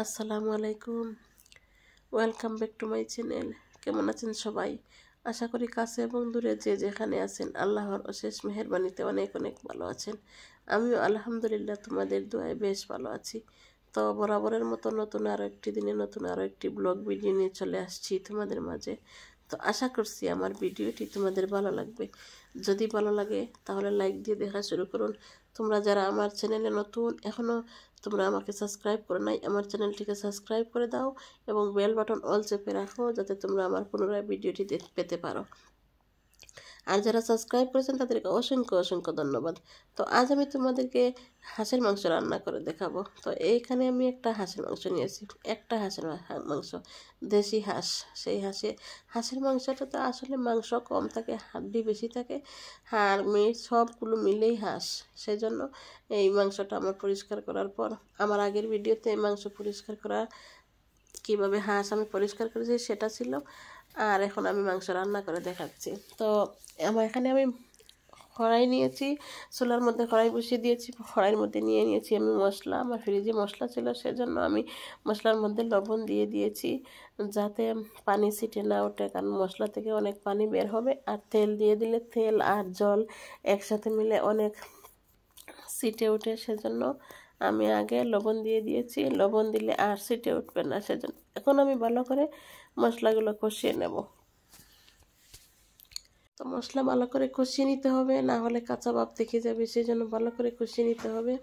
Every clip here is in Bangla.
আসসালামু আলাইকুম। Welcome back to my channel. কেমন আছেন সবাই? আশা করি কাছে এবং দূরে যে যেখানে আছেন আল্লাহর অশেষ মেহেরবানিতে অনেক অনেক ভালো আছেন। আমিও আলহামদুলিল্লাহ তোমাদের দোয়ায় বেশ ভালো আছি। তো বরাবরের মতো নতুন আরও একটি দিনে নতুন আরও একটি ব্লগ ভিডিও নিয়ে চলে আসছি তোমাদের মাঝে। তো আশা করছি আমার ভিডিওটি তোমাদের ভালো লাগবে। যদি ভালো লাগে তাহলে লাইক দিয়ে দেখা শুরু করুন। তোমরা যারা আমার চ্যানেলে নতুন এখনও তোমরা আমাকে সাবস্ক্রাইব করে নাই, আমার চ্যানেলটিকে সাবস্ক্রাইব করে দাও এবং বেল বাটন অল চেপে রাখো যাতে তোমরা আমার পুনরায় ভিডিওটি পেতে পারো। আর যারা সাবস্ক্রাইব করেছেন তাদেরকে অসংখ্য অসংখ্য ধন্যবাদ। তো আজ আমি তোমাদেরকে হাঁসের মাংস রান্না করে দেখাবো। তো এইখানে আমি একটা হাঁসের মাংস নিয়েছি, একটা হাঁসের মাংস, দেশি হাঁস। সেই হাঁসের মাংসটা তো আসলে মাংস কম থাকে, হাড্ডি বেশি থাকে, হাড় মিট সবগুলো মিলেই হাঁস। সেই জন্য এই মাংসটা আমার পরিষ্কার করার পর, আমার আগের ভিডিওতে এই মাংস পরিষ্কার করা কীভাবে হাঁস আমি পরিষ্কার করেছি সেটা ছিল, আর এখন আমি মাংস রান্না করে দেখাচ্ছি। তো এখানে আমি কড়াই নিয়েছি, চুলার মধ্যে কড়াই বসিয়ে দিয়েছি। কড়াইয়ের মধ্যে নিয়ে নিয়েছি আমি মশলা, আমার ফ্রিজে মশলা ছিল সেজন্য আমি মশলার মধ্যে লবণ দিয়ে দিয়েছি যাতে পানি ছিটে না ওঠে, কারণ মশলা থেকে অনেক পানি বের হবে। আর তেল দিয়ে দিলে তেল আর জল একসাথে মিলে অনেক ছিটে ওঠে, সেজন্য আমি আগে লবণ দিয়ে দিয়েছি। লবণ দিলে আর ছিটে উঠবে না, সেজন্য এখন আমি ভালো করে মশলাগুলো কষিয়ে নেব। তো মশলা ভালো করে কষিয়ে নিতে হবে, না হলে কাঁচা ভাব থেকে যাবে, সেই জন্য ভালো করে কষিয়ে নিতে হবে।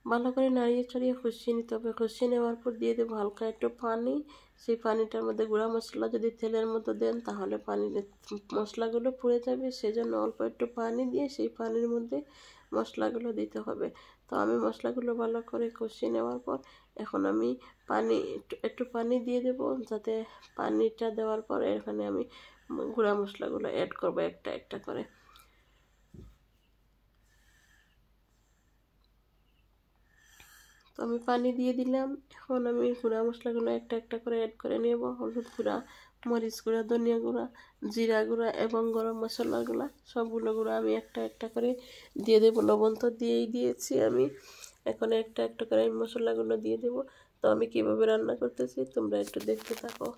ভালো করে নাড়িয়ে চাড়িয়ে কষিয়ে নিতে হবে। কষিয়ে নেওয়ার পর দিয়ে দেবো হালকা একটু পানি। সেই পানিটার মধ্যে গুঁড়া মশলা যদি তেলের মধ্যে দেন তাহলে মশলাগুলো পুড়ে যাবে, সেজন্য অল্প একটু পানি দিয়ে সেই পানির মধ্যে মশলাগুলো দিতে হবে। তো আমি মশলাগুলো ভালো করে কষিয়ে নেওয়ার পর এখন আমি একটু পানি দিয়ে দেবো, যাতে পানিটা দেওয়ার পরে এখানে আমি গুঁড়া মশলাগুলো অ্যাড করবো একটা একটা করে। তো আমি পানি দিয়ে দিলাম। এখন আমি গুঁড়া মশলাগুলো একটা একটা করে অ্যাড করে নেব। হলুদ গুঁড়া, মরিচ গুঁড়া, ধনিয়া গুঁড়া, জিরা গুঁড়া এবং গরম মশলাগুলো সবগুলো গুঁড়া আমি একটা একটা করে দিয়ে দেবো। লবণ তো দিয়েই দিয়েছি আমি, এখন একটা একটা করে মশলাগুলো দিয়ে দেবো। তো আমি কীভাবে রান্না করতেছি তোমরা একটু দেখতে থাকো।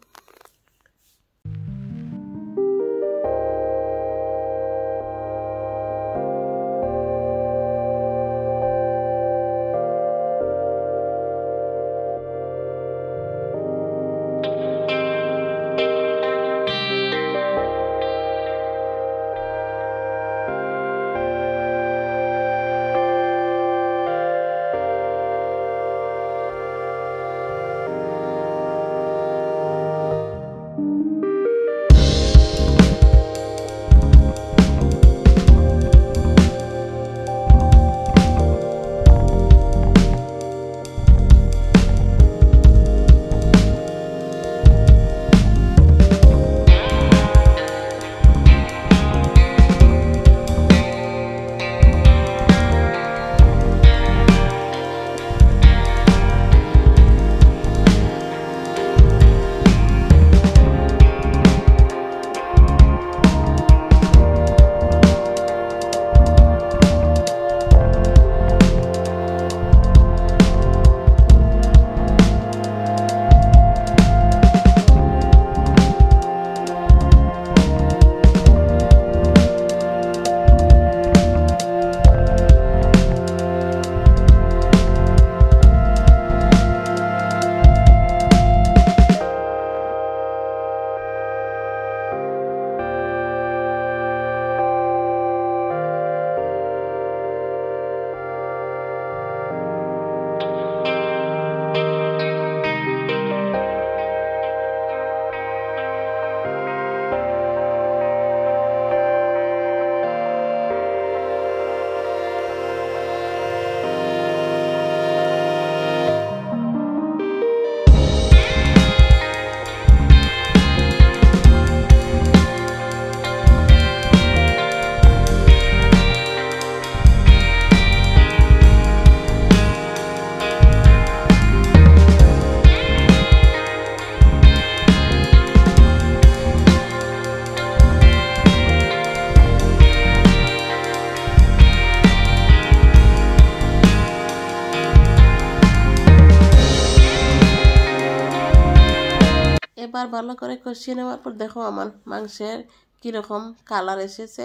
এবার ভালো করে কষিয়ে নেওয়ার পর দেখো আমার মাংসের কীরকম কালার এসেছে।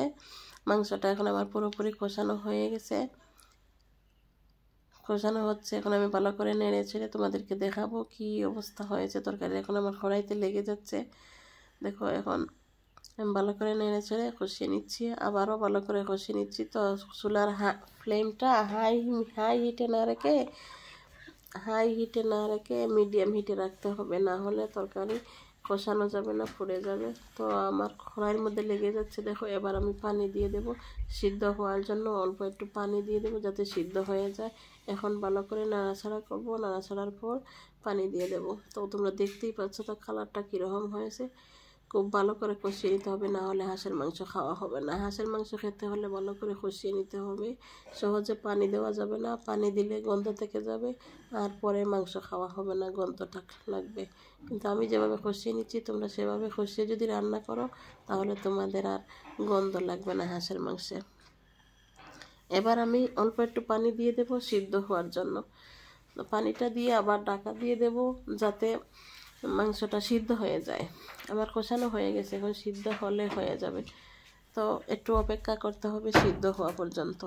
মাংসটা এখন আমার পুরোপুরি কষানো হয়ে গেছে, কষানো হচ্ছে। এখন আমি ভালো করে নেড়ে ছেড়ে তোমাদেরকে দেখাবো কি অবস্থা হয়েছে তরকারি। এখন আমার কড়াইতে লেগে যাচ্ছে, দেখো। এখন আমি ভালো করে নেড়ে ছেড়ে কষিয়ে নিচ্ছি, আবারও ভালো করে কষিয়ে নিচ্ছি। তো চুলার ফ্লেমটা হাই হিটে না রেখে মিডিয়াম হিটে রাখতে হবে, না হলে তরকারি কষানো যাবে না, পুড়ে যাবে। তো আমার কড়াইয়ের মধ্যে লেগে যাচ্ছে, দেখো। এবার আমি পানি দিয়ে দেব, সিদ্ধ হওয়ার জন্য অল্প একটু পানি দিয়ে দেবো যাতে সিদ্ধ হয়ে যায়। এখন ভালো করে নাড়াচাড়া করবো, নাড়াচাড়ার পর পানি দিয়ে দেব। তো তোমরা দেখতেই পাচ্ছ তো কালারটা কীরকম হয়েছে। খুব ভালো করে কষিয়ে নিতে হবে, না হলে হাঁসের মাংস খাওয়া হবে না। হাঁসের মাংস খেতে হলে ভালো করে কষিয়ে নিতে হবে, সহজে পানি দেওয়া যাবে না। পানি দিলে গন্ধ থেকে যাবে, আর পরে মাংস খাওয়া হবে না, গন্ধটা লাগবে। কিন্তু আমি যেভাবে কষিয়ে নিচ্ছি, তোমরা সেভাবে কষিয়ে যদি রান্না করো তাহলে তোমাদের আর গন্ধ লাগবে না হাঁসের মাংসে। এবার আমি অল্প একটু পানি দিয়ে দেব সিদ্ধ হওয়ার জন্য। পানিটা দিয়ে আবার ঢাকা দিয়ে দেব যাতে মাংসটা সিদ্ধ হয়ে যায়। আমার কষানো হয়ে গেছে, এখন সিদ্ধ হলে হয়ে যাবে। তো একটু অপেক্ষা করতে হবে সিদ্ধ হওয়া পর্যন্ত।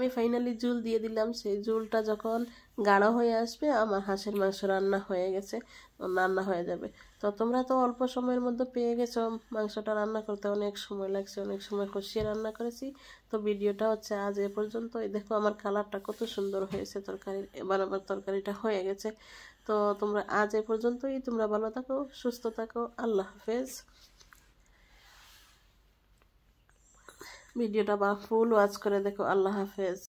আমি ফাইনালি ঝোল দিয়ে দিলাম। সেই ঝোলটা যখন গাঢ় হয়ে আসবে আমার হাঁসের মাংস রান্না হয়ে গেছে, রান্না হয়ে যাবে। তো তোমরা তো অল্প সময়ের মধ্যে পেয়ে গেছো। মাংসটা রান্না করতে অনেক সময় লাগছে, অনেক সময় কষিয়ে রান্না করেছি। তো ভিডিওটা হচ্ছে আজ এ পর্যন্ত। দেখো আমার কালারটা কত সুন্দর হয়েছে তরকারির। এবার আমার তরকারিটা হয়ে গেছে। তো তোমরা আজ এ পর্যন্তই। তোমরা ভালো থাকো, সুস্থ থাকো। আল্লাহ হাফেজ। ভিডিওটা ফুল ওয়াচ করে দেখো। আল্লাহ হাফেজ।